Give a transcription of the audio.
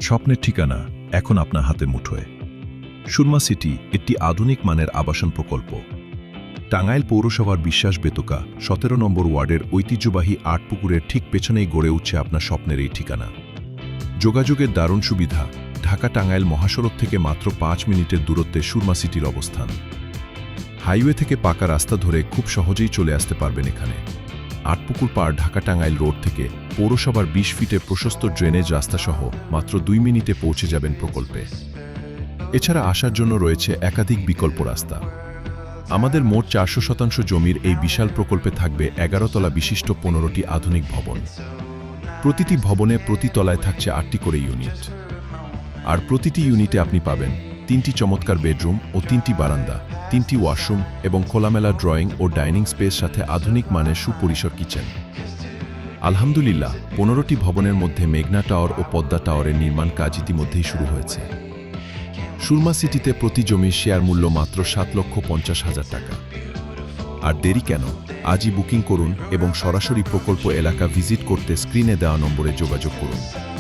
স্বপ্নের ঠিকানা এখন আপনার হাতে মুঠোয়। সুরমা সিটি একটি আধুনিক মানের আবাসন প্রকল্প। টাঙ্গাইল পৌরসভার বিশ্বাস বেতুকা ১৭ নম্বর ওয়ার্ডের ঐতিহ্যবাহী আটপুকুরের ঠিক পেছনেই গড়ে উঠছে আপনার স্বপ্নের এই ঠিকানা। যোগাযোগের দারুণ সুবিধা, ঢাকা টাঙ্গাইল মহাসড়ক থেকে মাত্র ৫ মিনিটের দূরত্বে সুরমা সিটির অবস্থান। হাইওয়ে থেকে পাকা রাস্তা ধরে খুব সহজেই চলে আসতে পারবেন এখানে। আটপুকুর পার ঢাকা টাঙ্গাইল রোড থেকে পৌরসভার ২০ ফিটের প্রশস্ত ড্রেনেজ রাস্তাসহ মাত্র ২ মিনিটে পৌঁছে যাবেন প্রকল্পে। এছাড়া আসার জন্য রয়েছে একাধিক বিকল্প রাস্তা। আমাদের মোট ৪০০% জমির এই বিশাল প্রকল্পে থাকবে ১১ তলা বিশিষ্ট ১৫টি আধুনিক ভবন। প্রতিটি ভবনে প্রতি তলায় থাকছে ৮টি করে ইউনিট। আর প্রতিটি ইউনিটে আপনি পাবেন ৩টি চমৎকার বেডরুম ও ৩টি বারান্দা, ৩টি ওয়াশরুম এবং খোলামেলা ড্রয়িং ও ডাইনিং স্পেস সাথে আধুনিক মানের সুপরিসর কিচেন। আলহামদুলিল্লাহ, ১৫টি ভবনের মধ্যে মেঘনা টাওয়ার ও পদ্মা টাওয়ারের নির্মাণ কাজ ইতিমধ্যেই শুরু হয়েছে। সুরমা সিটিতে প্রতি জমির শেয়ার মূল্য মাত্র ৭,৫০,০০০ টাকা। আর দেরি কেন? আজই বুকিং করুন এবং সরাসরি প্রকল্প এলাকা ভিজিট করতে স্ক্রিনে দেওয়া নম্বরে যোগাযোগ করুন।